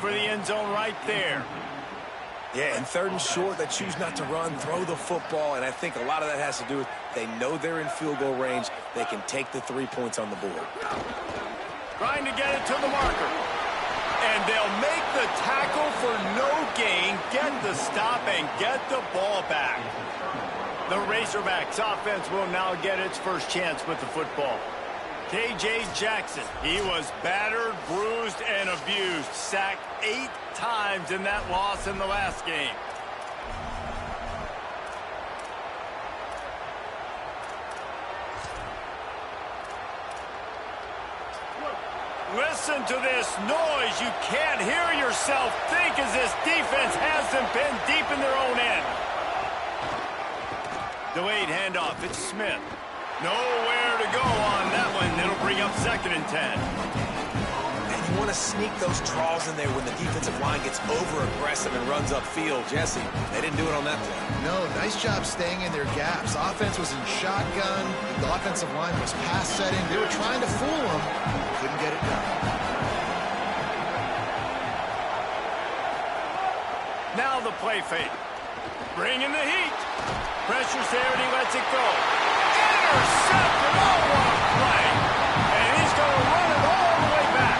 For the end zone right there. Yeah, and 3rd and short, they choose not to run, throw the football, and I think a lot of that has to do with they know they're in field goal range. They can take the 3 points on the board. Trying to get it to the marker. And they'll make the tackle for no gain, get the stop, and get the ball back. The Razorbacks offense will now get its first chance with the football. K.J. Jackson, he was battered, bruised, and abused. Sacked 8 times in that loss in the last game. Listen to this noise. You can't hear yourself think as this defense has them pinned deep in their own end. Delayed handoff. It's Smith. Nowhere to go on that one. It'll bring up 2nd and 10. And you want to sneak those draws in there when the defensive line gets over-aggressive and runs upfield. Jesse, they didn't do it on that play. No, nice job staying in their gaps. Offense was in shotgun. The offensive line was pass setting. They were trying to fool them. Couldn't get it done. Now the play fake. Bringing the heat. Pressure's there and he lets it go. Intercepted. Oh, what a play. And he's going to run it all the way back.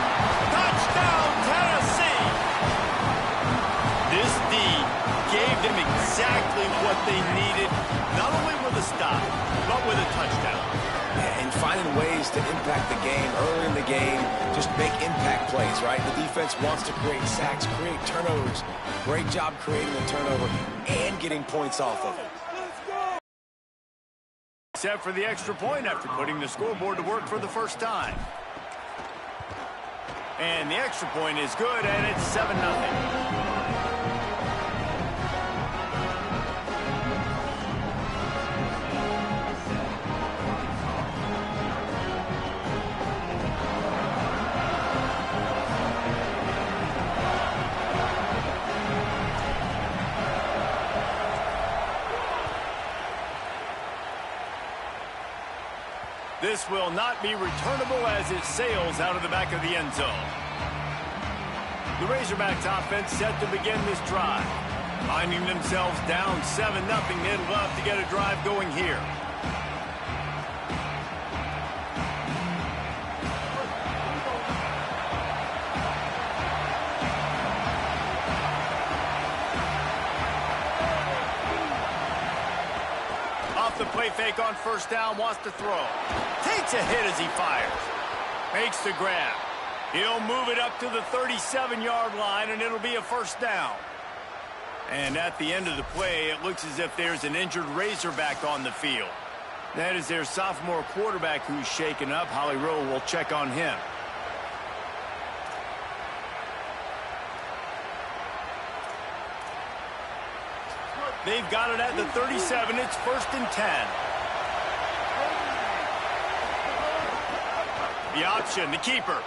Touchdown, Tennessee. This D gave them exactly what they needed, not only with a stop, but with a touchdown. And finding ways to impact the game early in the game, just make impact plays, right? The defense wants to create sacks, create turnovers. Great job creating the turnover and getting points off of it. Except for the extra point after putting the scoreboard to work for the first time. And the extra point is good, and it's 7-0. This will not be returnable as it sails out of the back of the end zone. The Razorbacks offense set to begin this drive. Finding themselves down 7-0, they'd love to get a drive going here. The play fake on 1st down, wants to throw. Takes a hit as he fires. Makes the grab. He'll move it up to the 37-yard line, and it'll be a 1st down. And at the end of the play, it looks as if there's an injured Razorback on the field. That is their sophomore quarterback who's shaken up. Holly Rowe will check on him. They've got it at the 37. It's 1st and 10. The option, the keeper.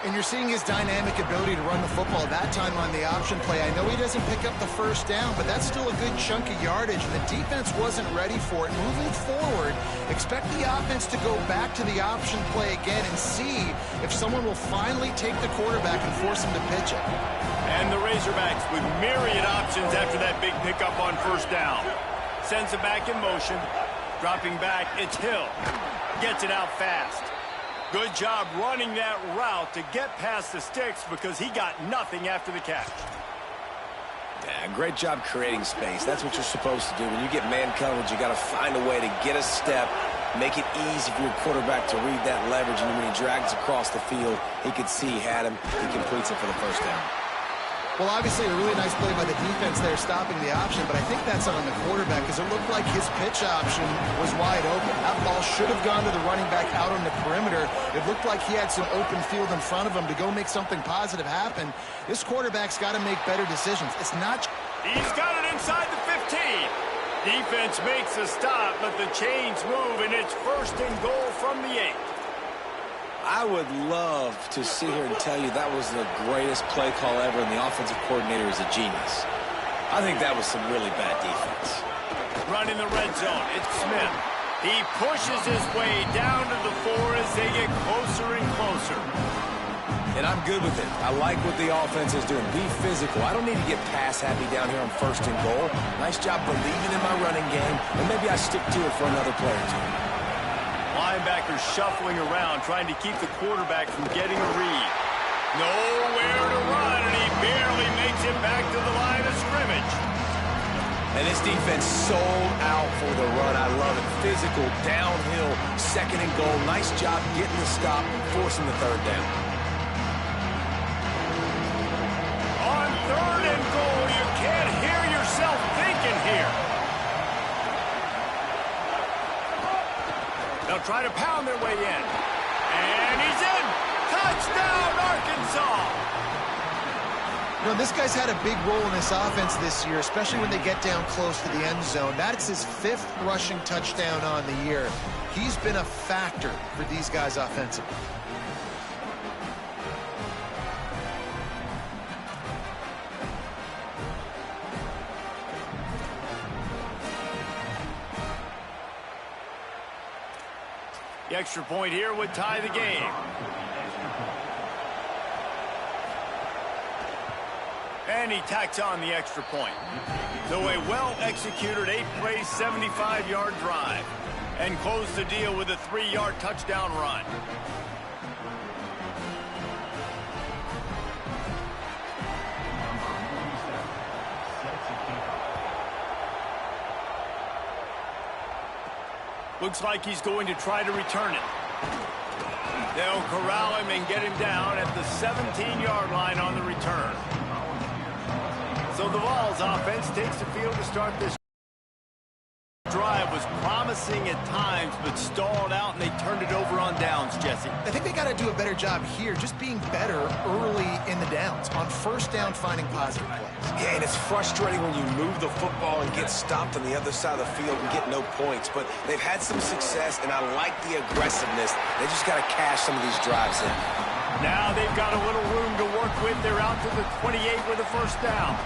And you're seeing his dynamic ability to run the football that time on the option play. I know he doesn't pick up the 1st down, but that's still a good chunk of yardage, and the defense wasn't ready for it. Moving forward, expect the offense to go back to the option play again and see if someone will finally take the quarterback and force him to pitch it. And the Razorbacks with myriad options after that big pickup on 1st down. Sends it back in motion. Dropping back, it's Hill. Gets it out fast. Good job running that route to get past the sticks because he got nothing after the catch. Yeah, great job creating space. That's what you're supposed to do. When you get man coverage, you got to find a way to get a step, make it easy for your quarterback to read that leverage, and when he drags across the field, he could see he had him. He completes it for the 1st down. Well, obviously, a really nice play by the defense there stopping the option, but I think that's on the quarterback because it looked like his pitch option was wide open. That ball should have gone to the running back out on the perimeter. It looked like he had some open field in front of him to go make something positive happen. This quarterback's got to make better decisions. It's not... He's got it inside the 15. Defense makes a stop, but the chains move, and it's 1st and goal from the 8. I would love to sit here and tell you that was the greatest play call ever, and the offensive coordinator is a genius. I think that was some really bad defense. Running the red zone, it's Smith. He pushes his way down to the 4 as they get closer and closer. And I'm good with it. I like what the offense is doing. Be physical. I don't need to get pass happy down here on 1st and goal. Nice job believing in my running game, and maybe I stick to it for another play or two. Linebackers shuffling around, trying to keep the quarterback from getting a read. Nowhere to run, and he barely makes it back to the line of scrimmage. And this defense sold out for the run. I love it. Physical, downhill, 2nd and goal. Nice job getting the stop, forcing the 3rd down. On 3rd and goal, you can't hear yourself thinking here. They'll try to pound their way in. And he's in. Touchdown, Arkansas. You know, this guy's had a big role in this offense this year, especially when they get down close to the end zone. That's his 5th rushing touchdown on the year. He's been a factor for these guys offensively. The extra point here would tie the game. And he tacks on the extra point. So a well-executed 8-play, 75-yard drive. And close the deal with a 3-yard touchdown run. Looks like he's going to try to return it. They'll corral him and get him down at the 17-yard line on the return. So the Vols offense takes the field to start this drive. Was promising at times, but stalled out, and they turned it over on downs, Jesse. I think they got to do a better job here, just being better early in the downs. On 1st down, finding positive plays. Yeah, and it's frustrating when you move the football and get stopped on the other side of the field and get no points. But they've had some success, and I like the aggressiveness. They just got to cash some of these drives in. Now they've got a little room to work with. They're out to the 28 with a 1st down.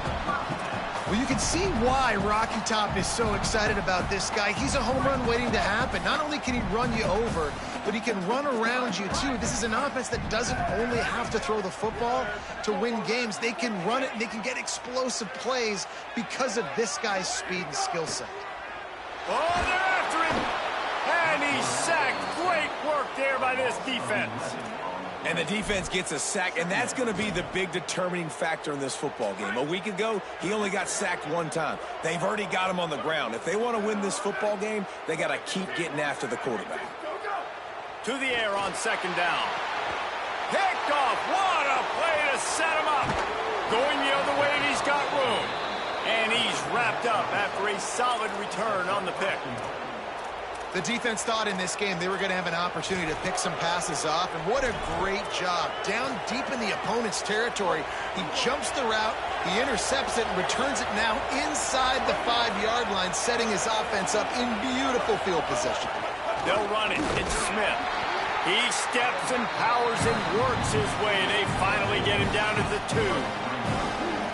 Well, you can see why Rocky Top is so excited about this guy. He's a home run waiting to happen. Not only can he run you over, but he can run around you, too. This is an offense that doesn't only have to throw the football to win games. They can run it, and they can get explosive plays because of this guy's speed and skill set. Oh, they're after him! And he's sacked. Great work there by this defense. And the defense gets a sack, and that's going to be the big determining factor in this football game. A week ago, he only got sacked 1 time. They've already got him on the ground. If they want to win this football game, they got to keep getting after the quarterback. To the air on 2nd down. Picked off. What a play to set him up. Going the other way, and he's got room. And he's wrapped up after a solid return on the pick. The defense thought in this game they were going to have an opportunity to pick some passes off, and what a great job. Down deep in the opponent's territory, he jumps the route, he intercepts it, and returns it now inside the 5-yard line, setting his offense up in beautiful field position. They'll run it. It's Smith. He steps and powers and works his way. They finally get him down to the 2.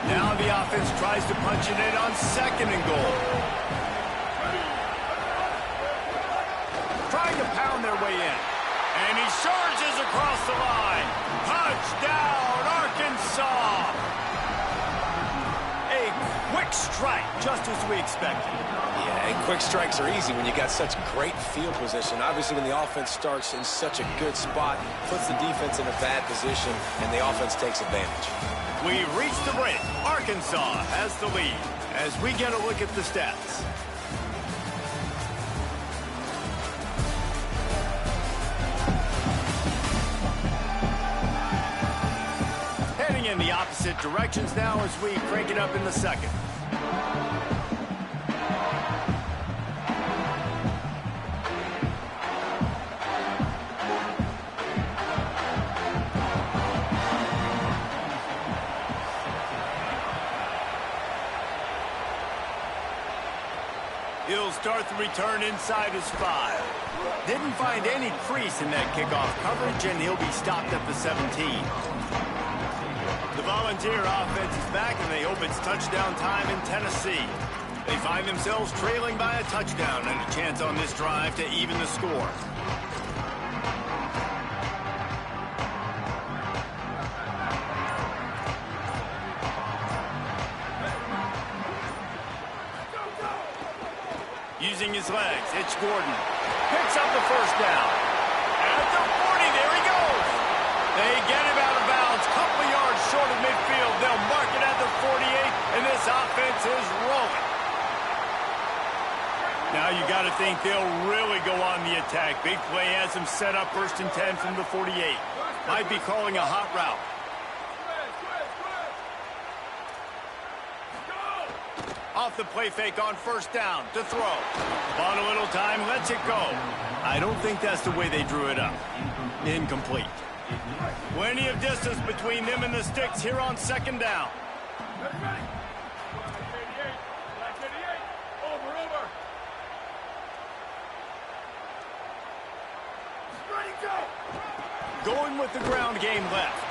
Now the offense tries to punch it in on 2nd and goal. Trying to pound their way in. And he surges across the line. Touchdown, Arkansas! A quick strike, just as we expected. Yeah, and quick strikes are easy when you got such great field position. Obviously, when the offense starts in such a good spot, puts the defense in a bad position, and the offense takes advantage. We've reached the break. Arkansas has the lead as we get a look at the stats. Heading in the opposite directions now as we crank it up in the 2nd. He'll start the return inside his 5. Didn't find any crease in that kickoff coverage, and he'll be stopped at the 17. The Volunteer offense is back, and they hope it's touchdown time in Tennessee. They find themselves trailing by a touchdown and a chance on this drive to even the score. using his legs. It's Gordon. Picks up the first down. At the 40, there he goes. They get him out of bounds. Couple of yards short of midfield. They'll mark it at the 48, and this offense is rolling. Now you got to think they'll really go on the attack. Big play has them set up 1st and 10 from the 48. Might be calling a hot route. Off the play fake on 1st down to throw. Bought a little time, lets it go. I don't think that's the way they drew it up. Incomplete. Plenty of distance between them and the sticks here on 2nd down. Going with the ground game left.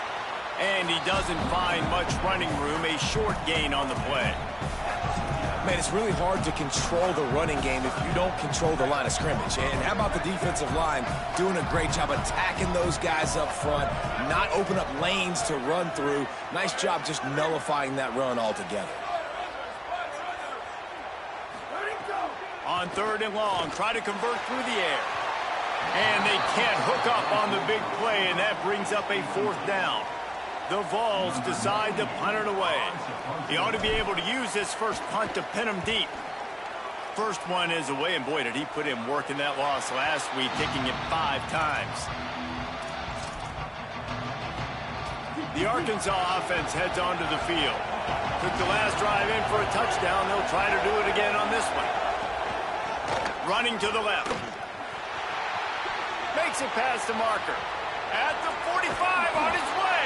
And he doesn't find much running room. A short gain on the play. Man, it's really hard to control the running game if you don't control the line of scrimmage. And how about the defensive line doing a great job attacking those guys up front, not open up lanes to run through. Nice job just nullifying that run altogether. On 3rd and long, try to convert through the air. And they can't hook up on the big play, and that brings up a 4th down. The Vols decide to punt it away. He ought to be able to use this first punt to pin him deep. First one is away, and boy, did he put in work in that loss last week, kicking it 5 times. The Arkansas offense heads onto the field. Took the last drive in for a touchdown. They'll try to do it again on this one. Running to the left. Makes it past the marker. At the 45, on his way.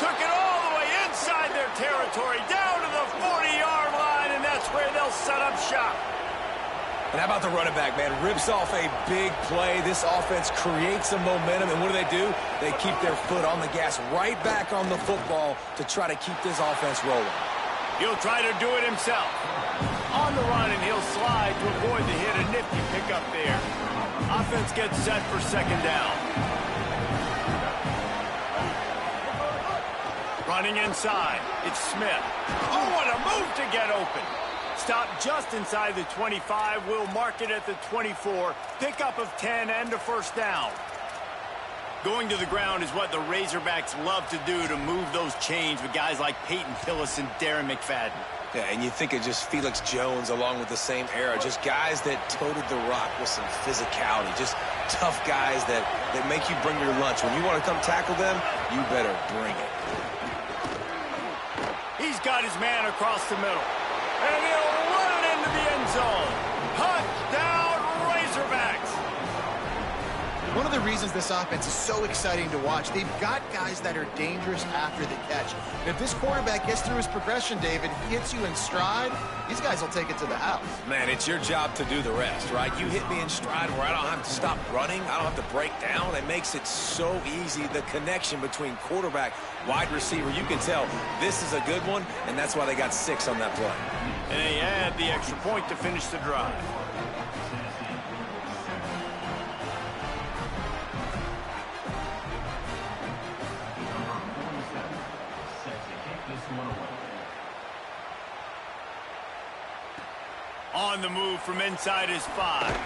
Took it all the way inside their territory, down to the 40-yard line, and that's where they'll set up shop. And how about the running back, man? Rips off a big play. This offense creates some momentum, and what do? They keep their foot on the gas right back on the football to try to keep this offense rolling. He'll try to do it himself. On the run, and he'll slide to avoid the hit. A nifty pickup there. Offense gets set for 2nd down. Running inside, it's Smith. Oh, what a move to get open. Stop just inside the 25. We'll mark it at the 24. Pickup of 10 and a 1st down. Going to the ground is what the Razorbacks love to do to move those chains with guys like Peyton Hillis and Darren McFadden. Yeah, and you think of just Felix Jones along with the same era. Just guys that toted the rock with some physicality. Just tough guys that make you bring your lunch. When you want to come tackle them, you better bring it. He's got his man across the middle. And he'll run it into the end zone. Touchdown, Razorbacks. One of the reasons this offense is so exciting to watch, they've got guys that are dangerous after the catch. And if this quarterback gets through his progression, David, he hits you in stride, these guys will take it to the house. Man, it's your job to do the rest, right? You hit me in stride where I don't have to stop running. I don't have to break down. It makes it so easy. The connection between quarterback, wide receiver, you can tell this is a good one, and that's why they got 6 on that play. And they add the extra point to finish the drive. On the move from inside his 5.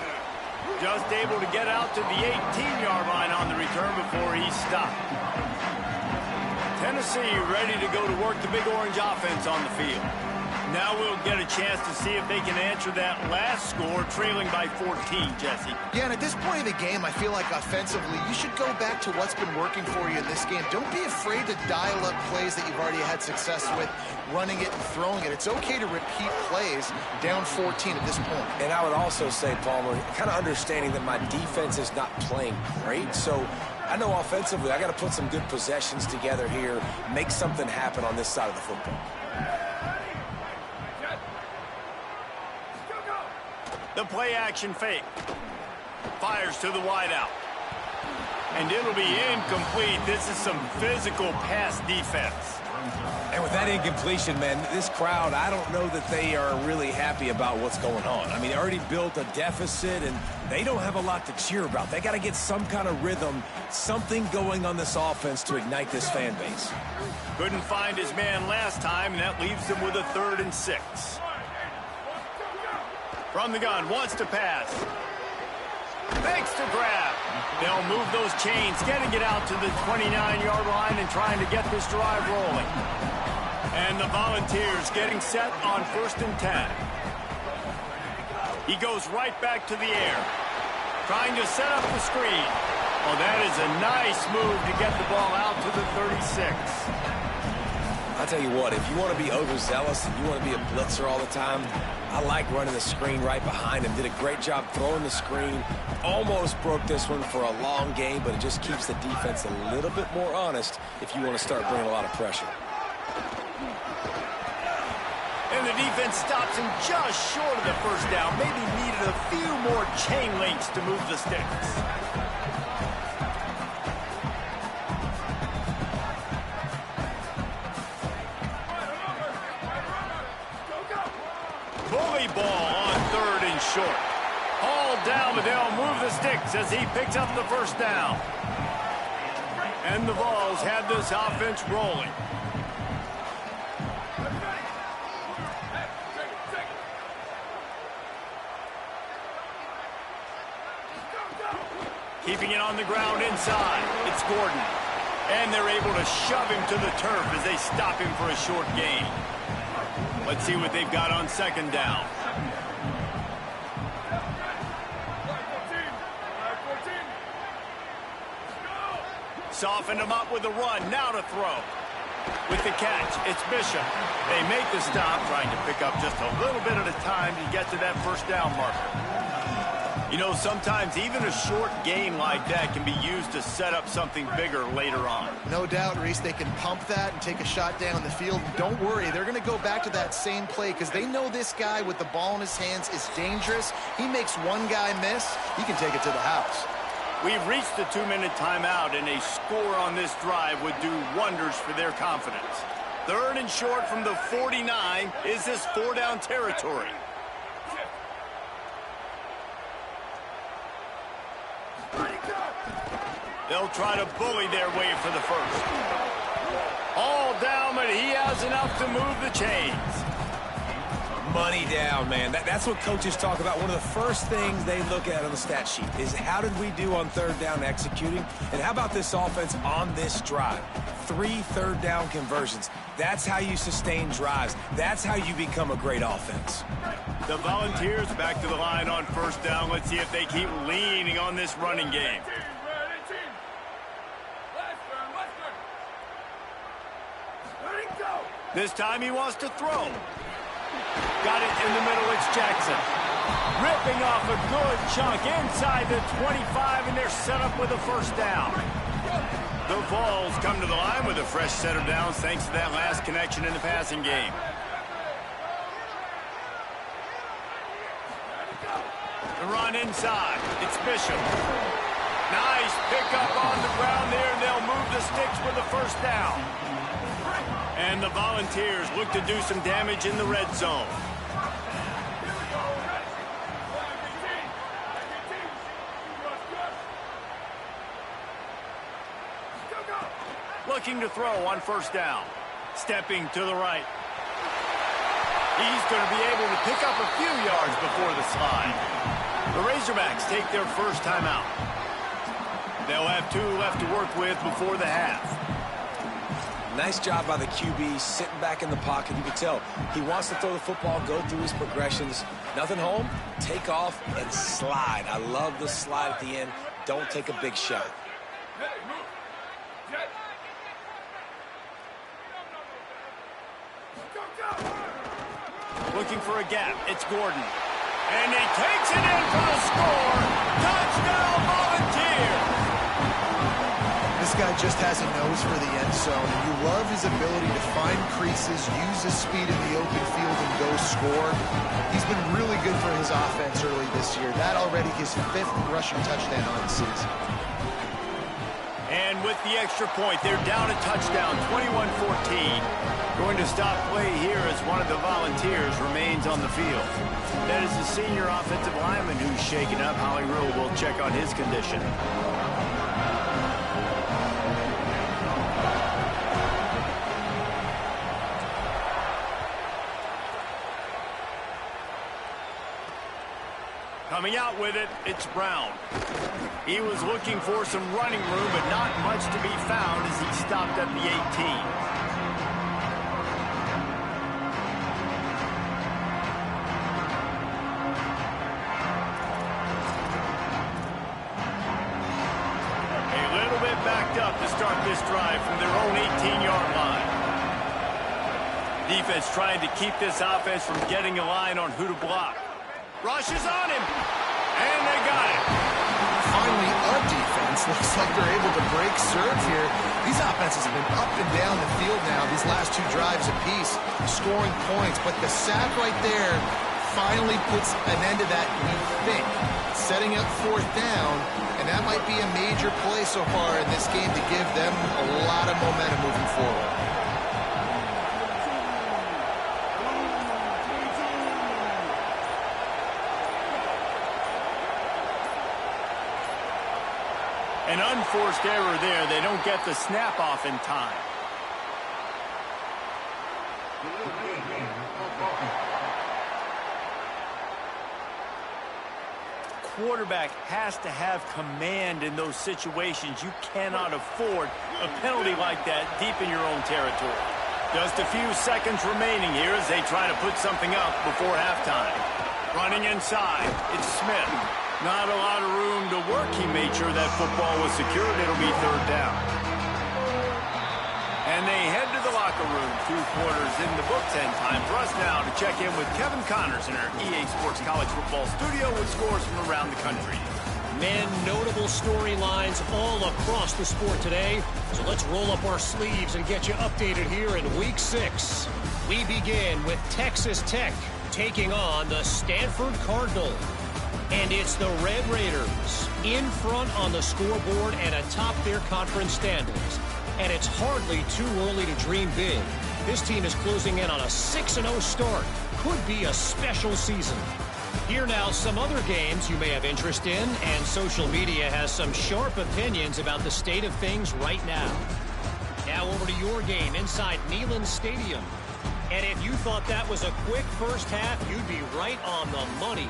Just able to get out to the 18-yard line on the return before he stopped. Tennessee ready to go to work the Big Orange offense on the field. Now we'll get a chance to see if they can answer that last score, trailing by 14, Jesse. Yeah, and at this point of the game, I feel like offensively, you should go back to what's been working for you in this game. Don't be afraid to dial up plays that you've already had success with, running it and throwing it. It's okay to repeat plays down 14 at this point. And I would also say, Palmer, kind of understanding that my defense is not playing great, so I know offensively I got to put some good possessions together here, make something happen on this side of the football. The play action fake. Fires to the wideout. And it'll be incomplete. This is some physical pass defense. And with that incompletion, man, this crowd, I don't know that they are really happy about what's going on. I mean, they already built a deficit, and they don't have a lot to cheer about. They got to get some kind of rhythm, something going on this offense to ignite this fan base. Couldn't find his man last time, and that leaves them with a 3rd and 6. From the gun, wants to pass. Fakes to grab. They'll move those chains, getting it out to the 29-yard line and trying to get this drive rolling. And the Volunteers getting set on 1st and 10. He goes right back to the air, trying to set up the screen. Oh, that is a nice move to get the ball out to the 36. I'll tell you what, if you want to be overzealous and you want to be a blitzer all the time, I like running the screen right behind him. Did a great job throwing the screen. Almost broke this one for a long game, but it just keeps the defense a little bit more honest if you want to start bringing a lot of pressure. And the defense stops him just short of the first down. Maybe needed a few more chain links to move the sticks. Bully ball on 3rd and short. Hauled down, but they'll move the sticks as he picks up the first down. And the Vols have this offense rolling. Keeping it on the ground inside. It's Gordon. And they're able to shove him to the turf as they stop him for a short gain. Let's see what they've got on 2nd down. Softened him up with a run. Now to throw. With the catch, it's Bishop. They make the stop, trying to pick up just a little bit at a time to get to that first down marker. You know, sometimes even a short gain like that can be used to set up something bigger later on. No doubt, Reese, they can pump that and take a shot down the field. Don't worry, they're going to go back to that same play because they know this guy with the ball in his hands is dangerous. He makes one guy miss, he can take it to the house. We've reached the 2-minute timeout, and a score on this drive would do wonders for their confidence. 3rd and short from the 49 is this 4-down territory. They'll try to bully their way for the first. All down, but he has enough to move the chains. Money down, man. That's what coaches talk about. One of the first things they look at on the stat sheet is how did we do on 3rd down executing, and how about this offense on this drive? 3 3rd-down conversions. That's how you sustain drives. That's how you become a great offense. The Volunteers back to the line on 1st down. Let's see if they keep leaning on this running game. This time he wants to throw. Got it in the middle, it's Jackson. Ripping off a good chunk inside the 25, and they're set up with a first down. The Vols come to the line with a fresh set of downs thanks to that last connection in the passing game. The run inside, it's Bishop. Nice pickup on the ground there, and they'll move the sticks with a first down. And the Volunteers look to do some damage in the red zone. Looking to throw on 1st down. Stepping to the right. He's going to be able to pick up a few yards before the slide. The Razorbacks take their first timeout. They'll have 2 left to work with before the half. Nice job by the QB, sitting back in the pocket. You can tell he wants to throw the football, go through his progressions. Nothing home, take off, and slide. I love the slide at the end. Don't take a big shot. Looking for a gap. It's Gordon. And he takes it in for the score. Touchdown, Volunteers! This guy just has a nose for the end zone, and you love his ability to find creases, use his speed in the open field, and go score. He's been really good for his offense early this year. That already his 5th rushing touchdown on the season. And with the extra point, they're down a touchdown, 21-14. Going to stop play here as one of the Volunteers remains on the field. That is the senior offensive lineman who's shaken up. Holly Rule will check on his condition. Coming out with it, it's Brown. He was looking for some running room, but not much to be found as he stopped at the 18. Backed up to start this drive from their own 18-yard line. Defense trying to keep this offense from getting a line on who to block. Rushes on him, and they got it. Finally, a defense looks like they're able to break serve here. These offenses have been up and down the field now these last two drives apiece, scoring points, but the sack right there finally puts an end to that, we think, setting up fourth down. And that might be a major play so far in this game to give them a lot of momentum moving forward. An unforced error there. They don't get the snap off in time. Quarterback has to have command in those situations. You cannot afford a penalty like that deep in your own territory. Just a few seconds remaining here as they try to put something up before halftime. Running inside, it's Smith. Not a lot of room to work. He made sure that football was secured. It'll be third down. And they head to the locker room. 2 quarters in the books, and time for us now to check in with Kevin Connors in our EA Sports College Football studio with scores from around the country. Man, notable storylines all across the sport today. So let's roll up our sleeves and get you updated here in Week 6. We begin with Texas Tech taking on the Stanford Cardinal. And it's the Red Raiders in front on the scoreboard and atop their conference standings. And it's hardly too early to dream big. This team is closing in on a 6-0 start. Could be a special season. Here now, some other games you may have interest in, and social media has some sharp opinions about the state of things right now. Now over to your game inside Neyland Stadium. And if you thought that was a quick first half, you'd be right on the money.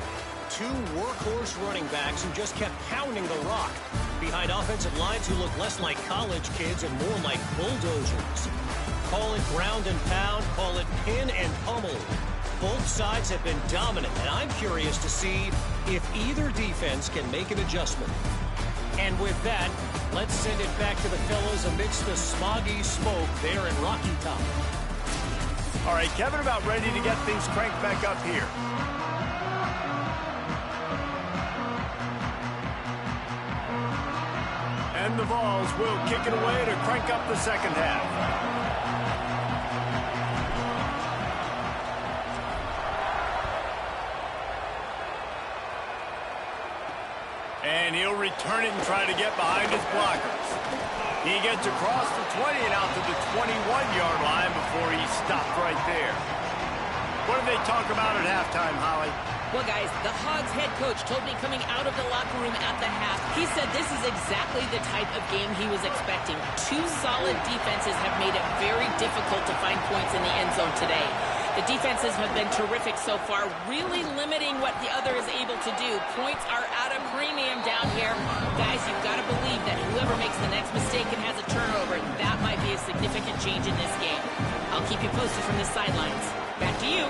2 workhorse running backs who just kept pounding the rock behind offensive lines who look less like college kids and more like bulldozers. Call it ground and pound, call it pin and pummel. Both sides have been dominant, and I'm curious to see if either defense can make an adjustment. And with that, let's send it back to the fellas amidst the smoggy smoke there in Rocky Top. All right, Kevin, about ready to get things cranked back up here. And the Vols will kick it away to crank up the second half. And he'll return it and try to get behind his blockers. He gets across the 20 and out to the 21-yard line before he's stopped right there. What did they talk about at halftime, Holly? Well, guys, the Hogs head coach told me coming out of the locker room at the half, he said this is exactly the type of game he was expecting. 2 solid defenses have made it very difficult to find points in the end zone today. The defenses have been terrific so far, really limiting what the other is able to do. Points are at a premium down here. Guys, you've got to believe that whoever makes the next mistake and has a turnover, that might be a significant change in this game. I'll keep you posted from the sidelines. Back to you.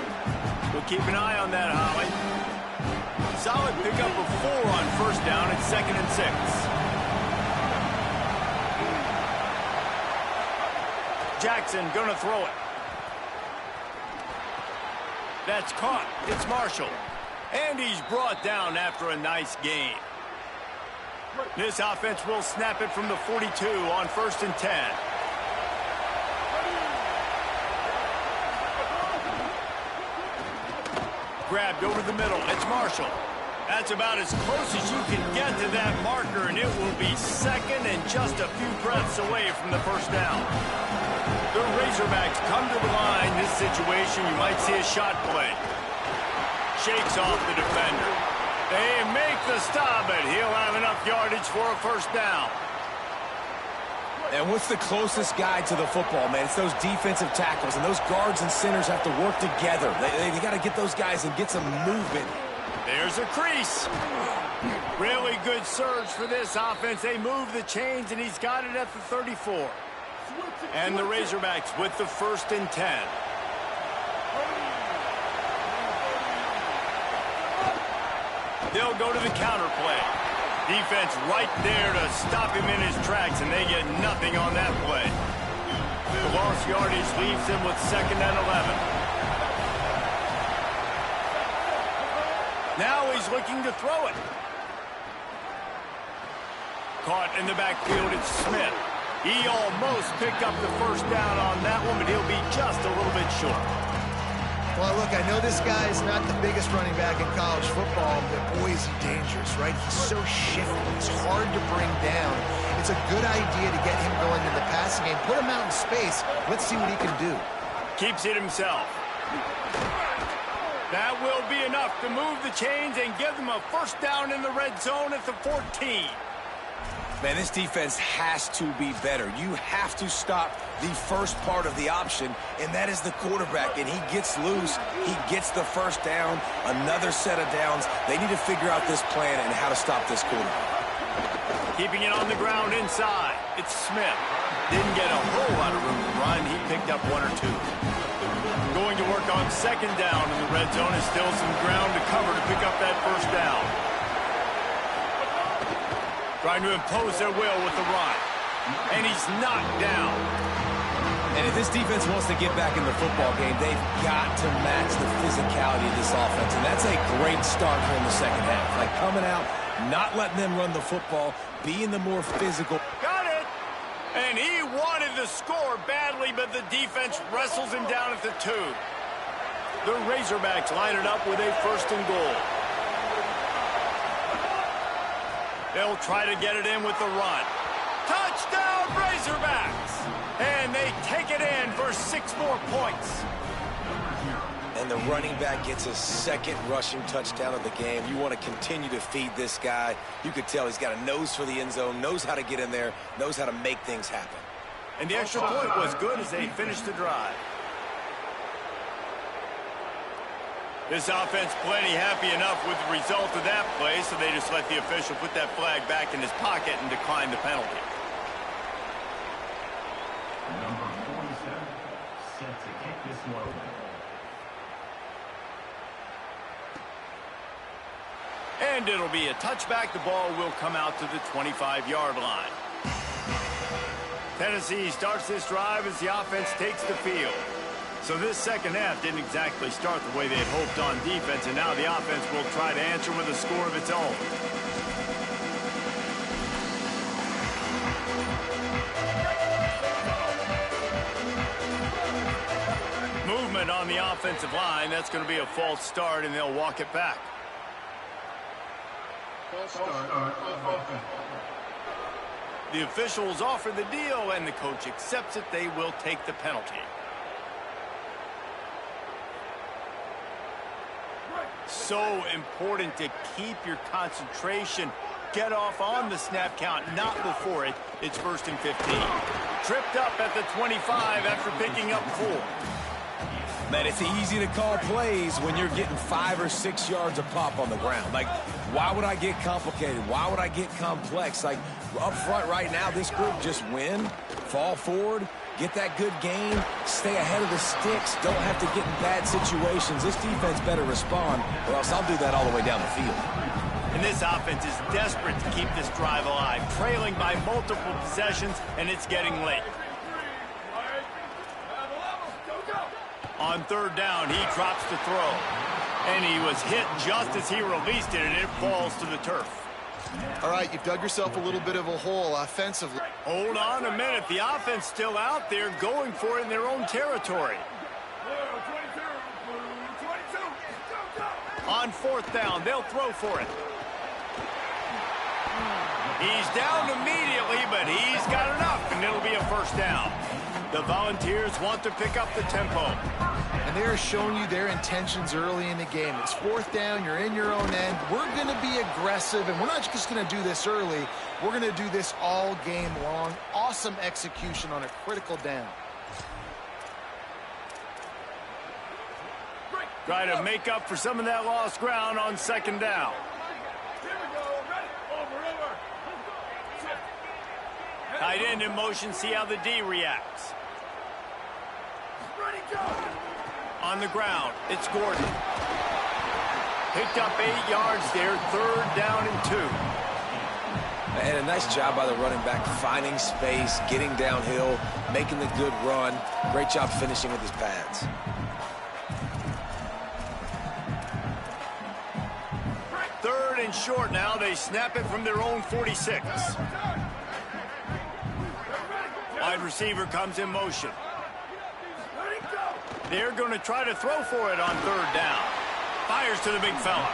We'll keep an eye on that, Holly. Solid pickup of 4 on first down at 2nd and 6. Jackson gonna throw it. That's caught. It's Marshall. And he's brought down after a nice gain. This offense will snap it from the 42 on 1st and 10. Grabbed over the middle. It's Marshall. That's about as close as you can get to that marker, and it will be 2nd and just a few breaths away from the first down. The Razorbacks come to the line. This situation, you might see a shot play. Shakes off the defender. They make the stop, but he'll have enough yardage for a first down. And what's the closest guy to the football, man? It's those defensive tackles, and those guards and centers have to work together. They got to get those guys and get some movement. There's a crease. Really good surge for this offense. They move the chains, and he's got it at the 34. And the Razorbacks with the 1st and 10. They'll go to the counter play. Defense right there to stop him in his tracks, and they get nothing on that play. The lost yardage leaves him with 2nd and 11. Now he's looking to throw it. Caught in the backfield, it's Smith. He almost picked up the 1st down on that one, but he'll be just a little bit short. Well, look, I know this guy is not the biggest running back in college football, but boy, is he dangerous, right? He's so shifty. He's hard to bring down. It's a good idea to get him going in the passing game. Put him out in space. Let's see what he can do. Keeps it himself. That will be enough to move the chains and give them a 1st down in the red zone at the 14. Man, this defense has to be better. You have to stop the first part of the option, and that is the quarterback. And he gets loose. He gets the 1st down, another set of downs. They need to figure out this plan and how to stop this quarterback. Keeping it on the ground inside. It's Smith. Didn't get a whole lot of room to run. He picked up 1 or 2. Going to work on 2nd down in the red zone. Is still some ground to cover to pick up that 1st down. Trying to impose their will with the run. And he's knocked down. And if this defense wants to get back in the football game, they've got to match the physicality of this offense. And that's a great start here in the 2nd half. Like coming out, not letting them run the football, being the more physical. Got it! And he wanted to score badly, but the defense wrestles him down at the 2. The Razorbacks line it up with a 1st and goal. They'll try to get it in with the run. Touchdown, Razorbacks! And they take it in for 6 more points. And the running back gets his 2nd rushing touchdown of the game. You want to continue to feed this guy. You could tell he's got a nose for the end zone, knows how to get in there, knows how to make things happen. And the extra point was good as they finished the drive. This offense plenty happy enough with the result of that play, so they just let the official put that flag back in his pocket and decline the penalty. Number 47, set to kick this one. And it'll be a touchback. The ball will come out to the 25-yard line. Tennessee starts this drive as the offense takes the field. So this 2nd half didn't exactly start the way they had hoped on defense, and now the offense will try to answer with a score of its own. Movement on the offensive line. That's going to be a false start, and they'll walk it back. The officials offer the deal, and the coach accepts it. They will take the penalty. So important to keep your concentration. Get off on the snap count, not before it. It's 1st and 15. Tripped up at the 25 after picking up 4. Man, it's easy to call plays when you're getting 5 or 6 yards of pop on the ground. Like, why would I get complicated? Why would I get complex? Like, up front right now, this group just win, fall forward, get that good gain, stay ahead of the sticks, don't have to get in bad situations. This defense better respond, or else I'll do that all the way down the field. And this offense is desperate to keep this drive alive, trailing by multiple possessions, and it's getting late. On 3rd down, he drops to throw. And he was hit just as he released it, and it falls to the turf. All right, you've dug yourself a little bit of a hole offensively. Hold on a minute. The offense still out there going for it in their own territory. On 4th down, they'll throw for it. He's down immediately, but he's got enough, and it'll be a 1st down. The Volunteers want to pick up the tempo. And they're showing you their intentions early in the game. It's 4th down, you're in your own end. We're going to be aggressive, and we're not just going to do this early. We're going to do this all game long. Awesome execution on a critical down. Try to make up for some of that lost ground on second down. Tight end in motion, see how the D reacts. On the ground, it's Gordon. Picked up 8 yards there, 3rd down and 2. And a nice job by the running back, finding space, getting downhill, making the good run. Great job finishing with his pads. Third and short now. They snap it from their own 46. Wide receiver comes in motion. They're going to try to throw for it on 3rd down. Fires to the big fella.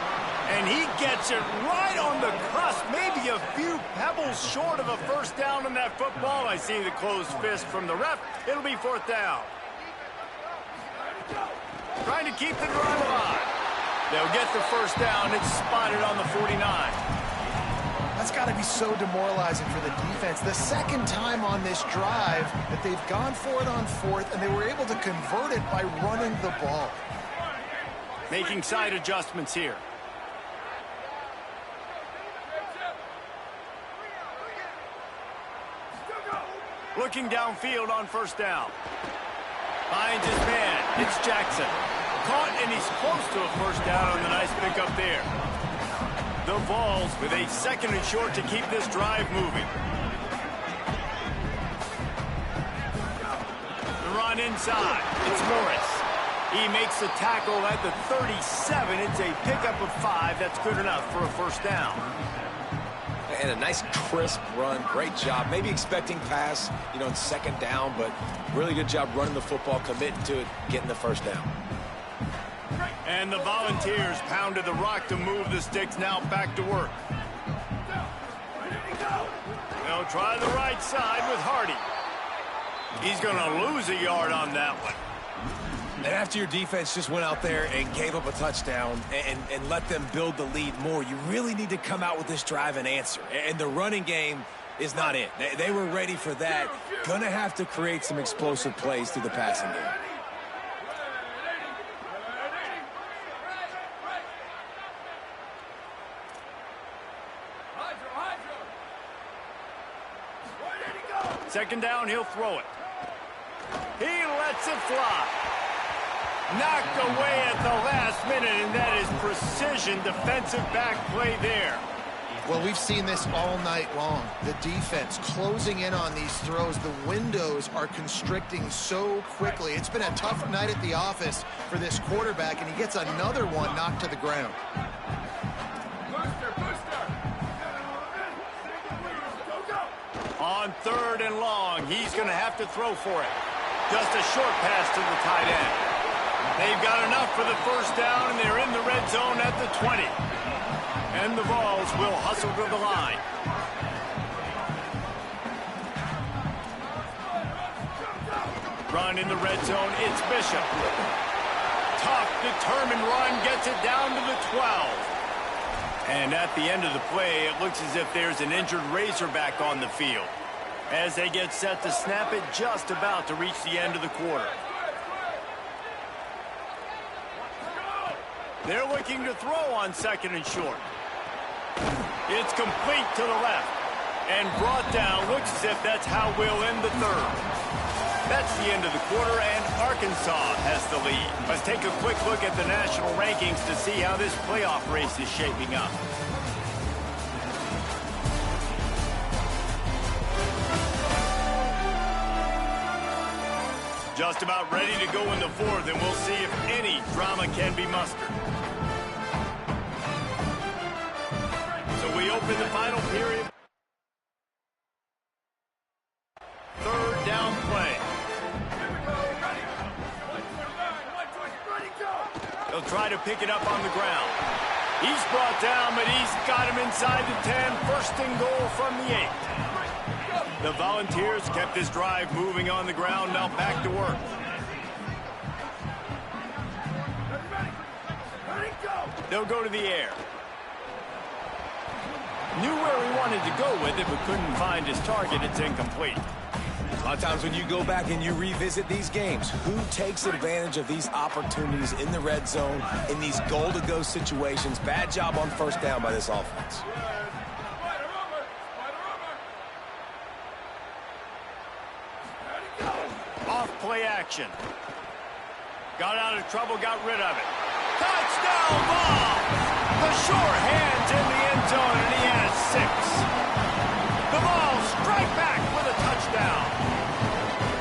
And he gets it right on the cusp, maybe a few pebbles short of a 1st down on that football. I see the closed fist from the ref. It'll be 4th down. Trying to keep the drive alive. They'll get the 1st down. It's spotted on the 49. That's got to be so demoralizing for the defense. The 2nd time on this drive that they've gone for it on 4th, and they were able to convert it by running the ball. Making side adjustments here. Looking downfield on 1st down. Finds his man. It's Jackson. Caught, and he's close to a 1st down on the nice pickup there. The Vols with a 2nd and short to keep this drive moving. The run inside. It's Morris. He makes the tackle at the 37. It's a pickup of 5. That's good enough for a 1st down. And a nice crisp run. Great job. Maybe expecting pass, in 2nd down, but really good job running the football, committing to it, getting the 1st down. And the Volunteers pounded the rock to move the sticks. Now back to work. They'll try the right side with Hardy. He's going to lose a yard on that one. And after your defense just went out there and gave up a touchdown and let them build the lead more, you really need to come out with this drive and answer. And the running game is not it. They were ready for that. Gonna have to create some explosive plays through the passing game. Second down, he'll throw it. He lets it fly. Knocked away at the last minute, and that is precision defensive back play there. Well, we've seen this all night long. The defense closing in on these throws. The windows are constricting so quickly. It's been a tough night at the office for this quarterback, and he gets another one knocked to the ground. On 3rd and long, he's going to have to throw for it. Just a short pass to the tight end. They've got enough for the 1st down, and they're in the red zone at the 20. And the Vols will hustle to the line. Run in the red zone, it's Bishop. Tough, determined run, gets it down to the 12. And at the end of the play, it looks as if there's an injured Razorback on the field, as they get set to snap it just about to reach the end of the quarter. They're looking to throw on 2nd and short. It's complete to the left and brought down. Looks as if that's how we'll end the 3rd. That's the end of the quarter, and Arkansas has the lead. Let's take a quick look at the national rankings to see how this playoff race is shaping up. Just about ready to go in the 4th, and we'll see if any drama can be mustered. So we open the final period. 3rd down play. They'll try to pick it up on the ground. He's brought down, but he's got him inside the 10. 1st and goal from the 8. The Volunteers kept this drive moving on the ground. Now back to work. They'll go to the air. Knew where he wanted to go with it, but couldn't find his target. It's incomplete. A lot of times when you go back and you revisit these games, who takes advantage of these opportunities in the red zone, in these goal-to-go situations? Bad job on first down by this offense. Off play action. Got out of trouble, got rid of it. Touchdown ball! The sure hands in the end zone, and he has 6. The ball strike back with a touchdown.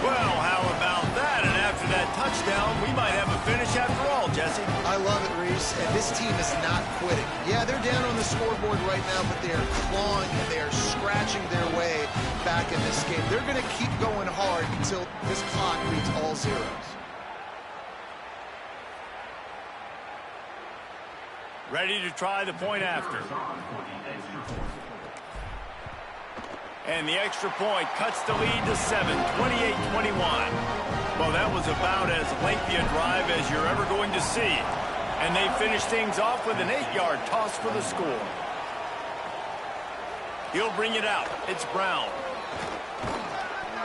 Well, how about that? And after that touchdown, we might have a finish after all, Jesse. I love it, Reese, and this team is not quitting. Yeah, they're down on the scoreboard right now, but they are clawing and they are scratching their way back in this game. They're going to keep going hard until this clock reads all zeros. Ready to try the point after. And the extra point cuts the lead to 7, 28-21. Well, that was about as lengthy a drive as you're ever going to see. And they finish things off with an 8-yard toss for the score. He'll bring it out. It's Brown.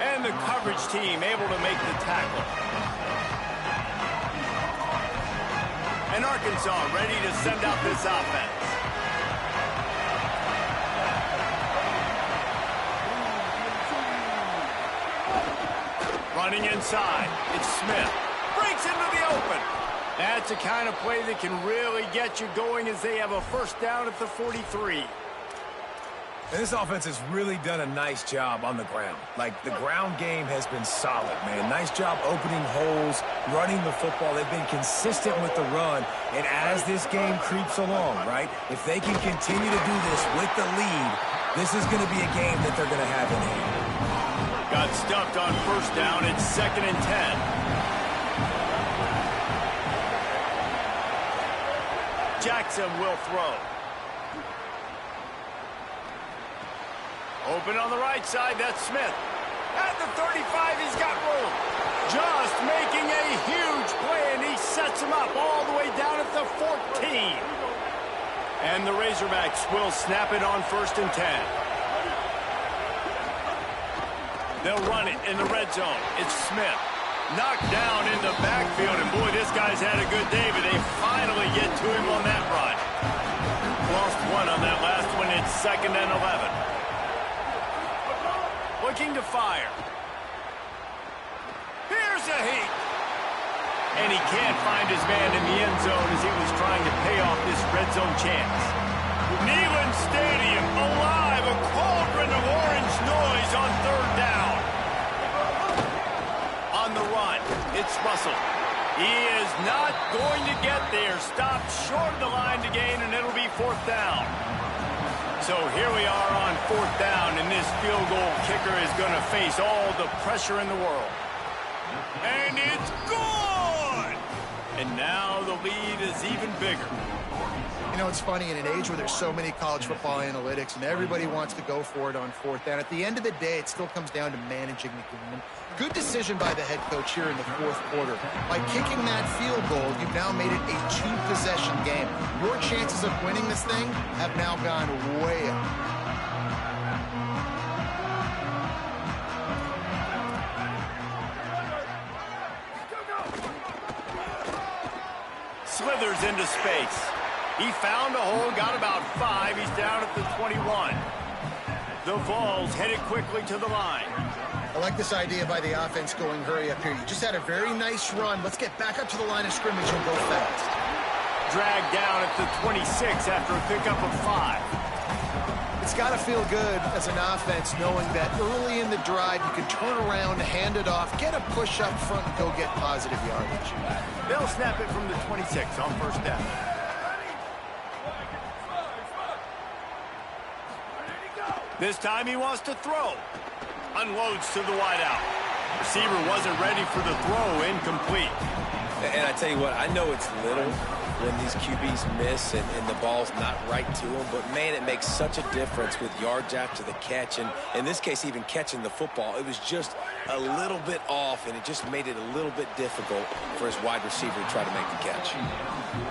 And the coverage team able to make the tackle. And Arkansas ready to send out this offense. Running inside, it's Smith. Breaks into the open. That's the kind of play that can really get you going as they have a first down at the 43. And this offense has really done a nice job on the ground. Like, the ground game has been solid, man. Nice job opening holes, running the football. They've been consistent with the run. And as this game creeps along, right, if they can continue to do this with the lead, this is going to be a game that they're going to have in hand. Got stuffed on first down. It's 2nd and 10. Jackson will throw. Open on the right side, that's Smith. At the 35, he's got room. Just making a huge play, and he sets him up all the way down at the 14. And the Razorbacks will snap it on 1st and 10. They'll run it in the red zone. It's Smith. Knocked down in the backfield, and boy, this guy's had a good day, but they finally get to him on that run. Lost one on that last one. It's 2nd and 11. Looking to fire. Here's a heat. And he can't find his man in the end zone as he was trying to pay off this red zone chance. Neyland Stadium alive, a cauldron of orange noise on 3rd down. On the run, it's Russell. He is not going to get there. Stopped short of the line to gain, and it'll be 4th down. So here we are on 4th down, and this field goal kicker is going to face all the pressure in the world. And it's good! And now the lead is even bigger. You know, it's funny, in an age where there's so many college football analytics and everybody wants to go for it on 4th down, at the end of the day, it still comes down to managing the game. And good decision by the head coach here in the 4th quarter. By kicking that field goal, you've now made it a 2-possession game. Your chances of winning this thing have now gone way up. Slithers into space. He found a hole, got about 5. He's down at the 21. The Vols headed quickly to the line. I like this idea by the offense going hurry up here. You just had a very nice run. Let's get back up to the line of scrimmage and go fast. Dragged down at the 26 after a pickup of 5. It's got to feel good as an offense knowing that early in the drive you can turn around, hand it off, get a push up front, and go get positive yardage. They'll snap it from the 26 on 1st down. This time he wants to throw. Unloads to the wideout. Receiver wasn't ready for the throw. Incomplete. And I tell you what, I know it's little when these QBs miss and the ball's not right to them, but man, it makes such a difference with yards after the catch, and in this case, even catching the football. It was just a little bit off, and it just made it a little bit difficult for his wide receiver to try to make the catch.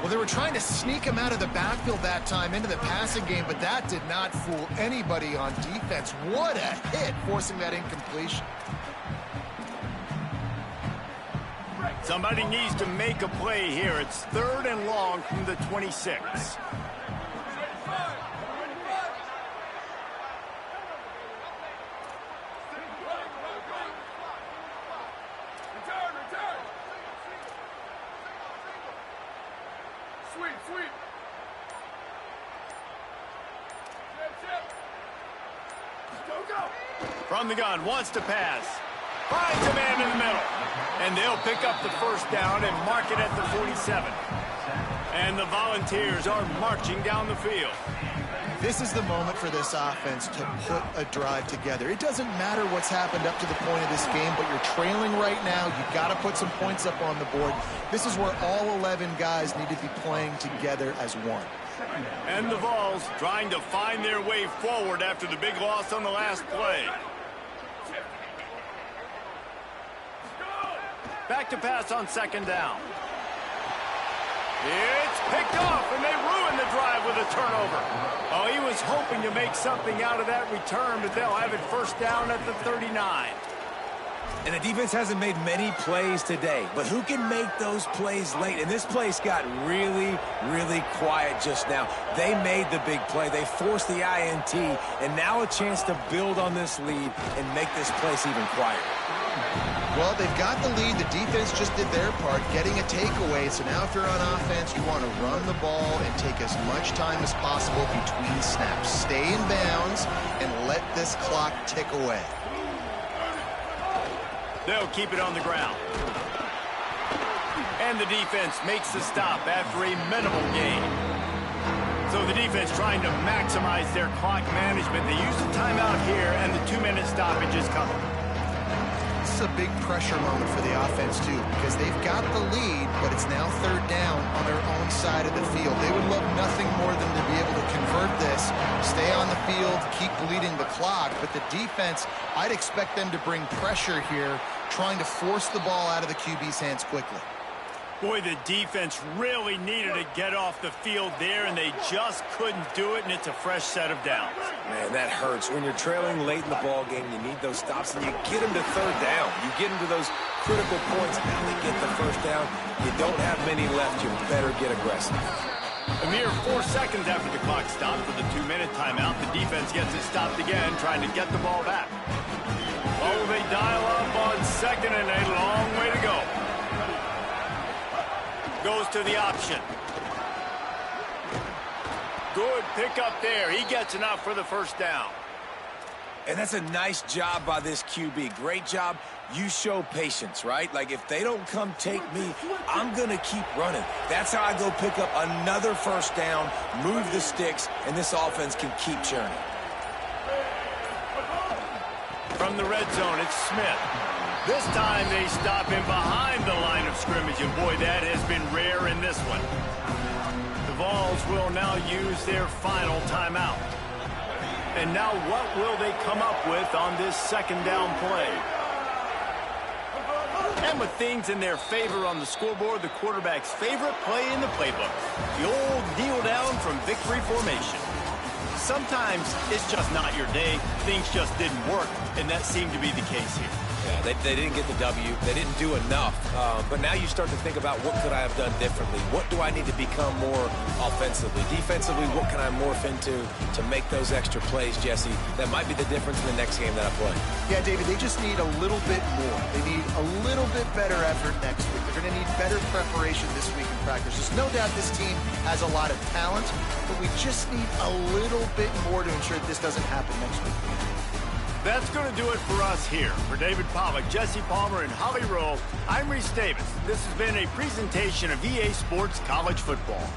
Well, they were trying to sneak him out of the backfield that time into the passing game, but that did not fool anybody on defense. What a hit, forcing that incompletion. Somebody needs to make a play here. It's 3rd and long from the 26. From the gun, wants to pass. Finds a man in the middle. And they'll pick up the first down and mark it at the 47. And the Volunteers are marching down the field. This is the moment for this offense to put a drive together. It doesn't matter what's happened up to the point of this game, but you're trailing right now. You've got to put some points up on the board. This is where all 11 guys need to be playing together as one. And the Vols trying to find their way forward after the big loss on the last play. Back to pass on 2nd down. It's picked off, and they ruin the drive with a turnover. Oh, he was hoping to make something out of that return, but they'll have it 1st down at the 39. And the defense hasn't made many plays today, but who can make those plays late? And this place got really, really quiet just now. They made the big play. They forced the INT, and now a chance to build on this lead and make this place even quieter. Well, they've got the lead. The defense just did their part, getting a takeaway. So now if you're on offense, you want to run the ball and take as much time as possible between snaps. Stay in bounds and let this clock tick away. They'll keep it on the ground. And the defense makes the stop after a minimal gain. So the defense trying to maximize their clock management. They use the timeout here, and the 2-minute stoppage is coming. This is a big pressure moment for the offense, too, because they've got the lead, but it's now 3rd down on their own side of the field. They would love nothing more than to be able to convert this, stay on the field, keep bleeding the clock, but the defense, I'd expect them to bring pressure here, trying to force the ball out of the QB's hands quickly. Boy, the defense really needed to get off the field there, and they just couldn't do it, and it's a fresh set of downs. Man, that hurts. When you're trailing late in the ball game, you need those stops, and you get them to 3rd down. You get them to those critical points, and now they get the 1st down. You don't have many left. You better get aggressive. A mere 4 seconds after the clock stopped for the 2-minute timeout, the defense gets it stopped again, trying to get the ball back. Oh, they dial up on 2nd and a long way to go. Goes to the option. Good pickup there. He gets enough for the 1st down. And that's a nice job by this QB. Great job. You show patience, right? Like, if they don't come take me, I'm going to keep running. That's how I go pick up another 1st down, move the sticks, and this offense can keep churning. From the red zone, it's Smith. This time they stop him behind the line of scrimmage, and boy, that has been rare in this one. The Vols will now use their final timeout. And now what will they come up with on this 2nd down play? And with things in their favor on the scoreboard, the quarterback's favorite play in the playbook, the old kneel down from victory formation. Sometimes it's just not your day. Things just didn't work, and that seemed to be the case here. Yeah, they didn't get the W. They didn't do enough. But now you start to think about, what could I have done differently? What do I need to become more offensively? Defensively, what can I morph into to make those extra plays, Jesse? That might be the difference in the next game that I play. Yeah, David, they just need a little bit more. They need a little bit better effort next week. They're going to need better preparation this week in practice. There's no doubt this team has a lot of talent, but we just need a little bit more to ensure that this doesn't happen next week. That's going to do it for us here. For David Pollack, Jesse Palmer, and Holly Rowe, I'm Reese Davis. This has been a presentation of EA Sports College Football.